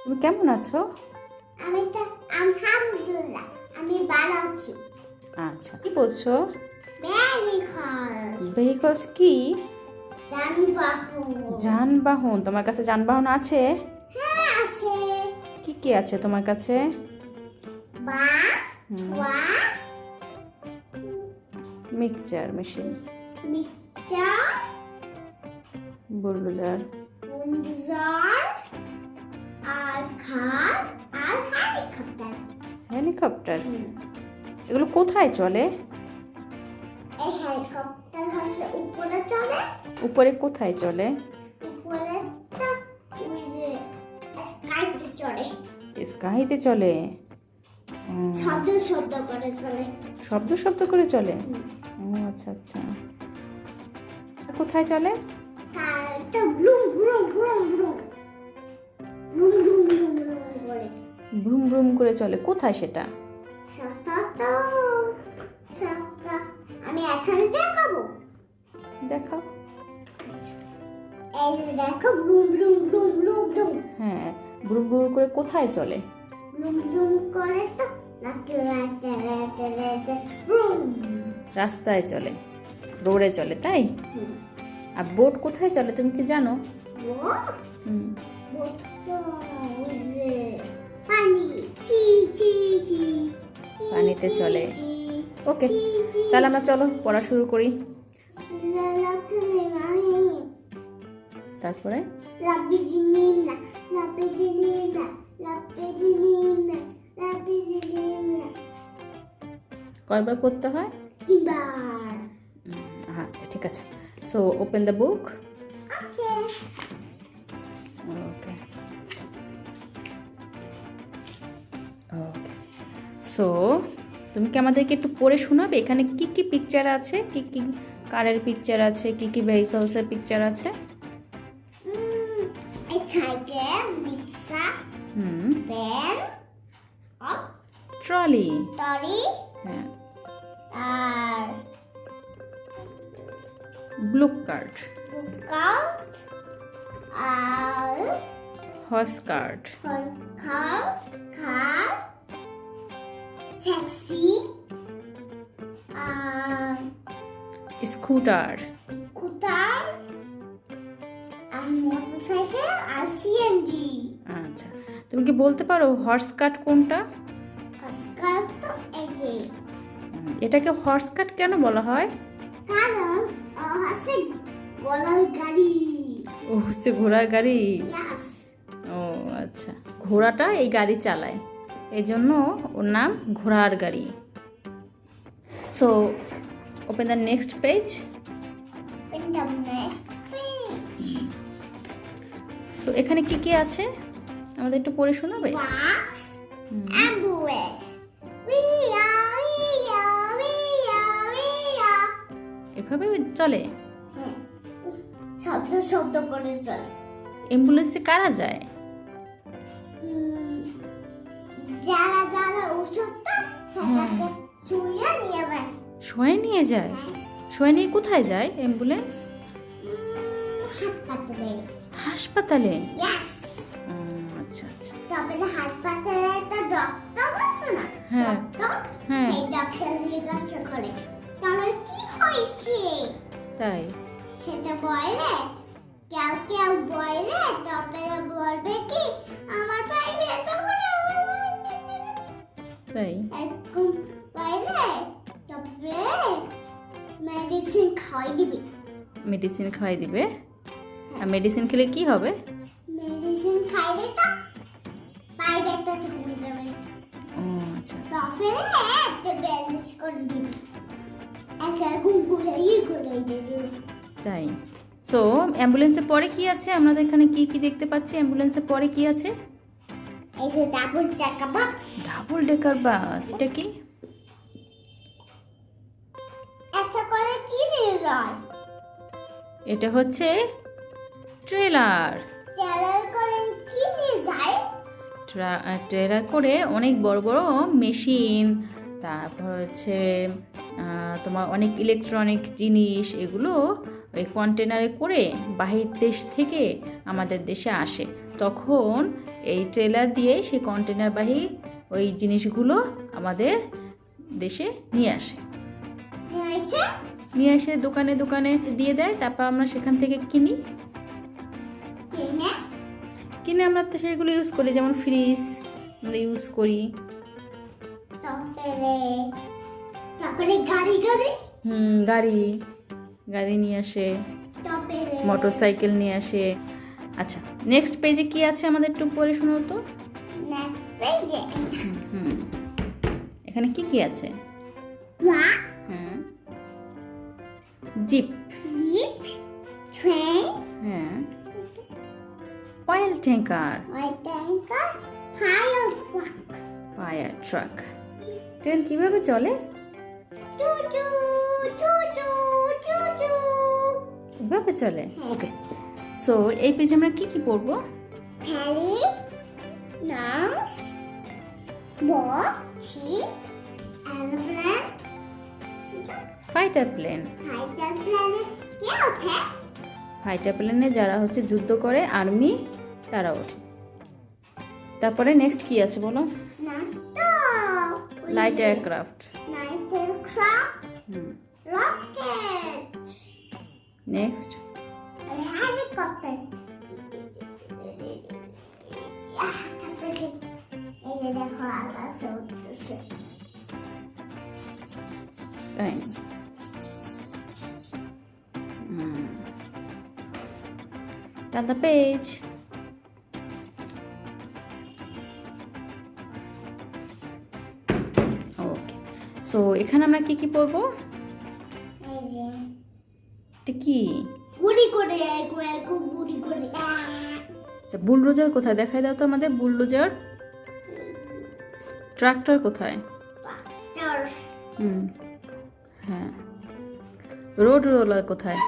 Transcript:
তুমি কেমন আছো? আমি তো আলহামদুলিল্লাহ আমি ভালো আছি। আচ্ছা, কি বলছো? ভেহিকল ভেহিকলস কি? যানবাহন। যানবাহন। তোমার কাছে যানবাহন আছে? হ্যাঁ আছে। কি কি আছে তোমার কাছে? Bus, hmm, truck, mixture machine, mixture, bulldozer, bulldozer, আর খাট আর হেলিকপ্টার। হেলিকপ্টার। এগুলো কোথায় চলে? এই হেলিকপ্টার হচ্ছে উপরে চলে। উপরে কোথায় চলে? উপরে তো ওই যে স্কাইতে চড়ে। স্কাইতে চলে। শব্দ শব্দ করে চলে। শব্দ শব্দ করে চলে। ও আচ্ছা আচ্ছা। আর কোথায় চলে? তারটা Bloom Bloom Bloom Bloom Bloom Bloom Bloom Bloom করে। ব্রুম ব্রুম করে চলে। কোথায় সেটা? সাতা তো সাতা আমি এখন দেখাবো। দেখাও। এই যে দেখো Bloom Bloom Bloom Bloom Bloom হ্যাঁ, ব্রুম ব্রুম করে কোথায় চলে? ব্লুম ব্লুম করে তো নাকি রাতে রাতে রাতে ব্লুম। রাস্তায় চলে, রোডে চলে, তাই? আর বোট কোথায় চলে তুমি কি জানো? হুম, তো ওই যে পানি চি চি চি পানিতে চলে। ওকে, তাহলে আমরা চলো পড়া শুরু করি। তারপরে কয়বার পড়তে হয়? আচ্ছা ঠিক আছে। So open the book. Okay okay. So তুমি কি আমাদেরকে একটু পড়ে শোনাবে এখানে কি কি পিকচার আছে, কি কি কারের পিকচার আছে, কি কি ভেহিকলসের পিকচার আছে? সাইকেল, রিক্সা, হুম, ভ্যান, ট্রলি। টরি, হ্যাঁ, আর ব্লু কার্ট, কাউট, আর হর্স কার্ট, কার, ট্যাক্সি, আর স্কুটার। স্কুটার, আর মোটরসাইকেল, আর সিএনজি। আচ্ছা, তুমি কি বলতে পারো হর্স কার্ট কোনটা? কার তো এই যে এটাকে হর্স কার্ট কেন বলা হয়? কারণ হচ্ছে গলার গাড়ি। ও হচ্ছে ঘোড়ার গাড়ি। Yes. ও আচ্ছা, ঘোড়াটা এই গাড়ি চালায়, এই জন্য ওর নাম ঘোড়ার গাড়ি। So open the next page. In the next page. So এখানে কি কি আছে আমাদের একটু পড়ে শোনাবে? Box, ambulance. We are. এভাবে চলে? হ্যাঁ, শব্দ শব্দ করে চলে। অ্যাম্বুলেন্সে কারা যায়? যারা যারা ওষুধটা সেটাকে শুয়ে নিয়ে যায়। শোয়ে নিয়ে যায়? শোয়ে নিয়ে কোথায় যায় অ্যাম্বুলেন্স? হাসপাতালে। হাসপাতালে? Yes. আচ্ছা আচ্ছা। তবে হাসপাতালে একটা ডক্টর আছে না? হ্যাঁ। ডক্টর, হ্যাঁ। সেই ডক্টর জিজ্ঞাসা করে তোমার কি হয়েছে, তাই? সেটা বলে কেউ কেউ বলে, তবে বলবে কি আমার পায়ে ব্যথা করে, তাই? এরকম বলে তবে মেডিসিন খাওয়াই দিবি। মেডিসিন খাওয়াই দিবে? আর মেডিসিন খেলে কি হবে? মেডিসিন খাইলে তো পায়ে ব্যথা কমে যাবে। ও আচ্ছা আচ্ছা। তবে একটা ব্যালেন্স করে দিবি, একটা ঘুরে দিবি। তাই? সো অ্যাম্বুলেন্সে পরে কি আছে? আমাদের এখানে কি কি দেখতে পাচ্ছি? অ্যাম্বুলেন্সে পরে কি আছে? এই যে ডাবল টাকা বাক্স। ডাবল ডেকার বাস। এটা কি? একটা করে কি নিয়ে যায়? এটা হচ্ছে ট্রেলার। ট্রেলার করে কি নিয়ে যায়? ট্রেলার করে অনেক বড় বড় মেশিন, তারপর হচ্ছে তোমার অনেক ইলেকট্রনিক জিনিস, এগুলো ওই কন্টেনারে করে বাহির দেশ থেকে আমাদের দেশে আসে। তখন এই ট্রেলার দিয়ে সেই কন্টেনারবাহী ওই জিনিসগুলো আমাদের দেশে নিয়ে আসে। নিয়ে এসে দোকানে দোকানে দিয়ে দেয়, তারপর আমরা সেখান থেকে কিনি। কিনে আমরা তো সেগুলো ইউজ করি, যেমন ফ্রিজ আমরা ইউজ করি। তারপরে গাড়ি গাড়ি গাড়ি গাড়ি নিয়ে আসে, মোটর সাইকেল নিয়ে আসে। আচ্ছা, নেক্সট পেজে কি আছে আমাদের একটু পড়ে শোনাও তো। এখানে কি কি আছে? জিপ, ট্রেন, হ্যাঁ, oil tanker, fire truck. Train কিভাবে চলে? এভাবে চলে। ওকে, সো এই পেজে আমরা কি কি পড়বো? Ferry, nurse, boat, ship, aeroplane, fighter plane. Fighter প্লেনে কে ওঠে? ফাইটার প্লেনে যারা হচ্ছে যুদ্ধ করে, আর্মি, তারা ওঠে। তারপরে নেক্সট কি আছে বলো? Light aircraft, rocket, next helicopter, এই যে দেখো আকাশে উঠতেছে। তাই Turn the page. Okay, so এখানে আমরা কি কি পড়বো? এই যে এটা কি? গুড়ি করে খুব গুড়ি করে। বুলডোজার কোথায়? দেখাই দাও তো আমাদের বুলডোজার। ট্রাক্টর কোথায়? হ্যাঁ। রোড রোলার কোথায়?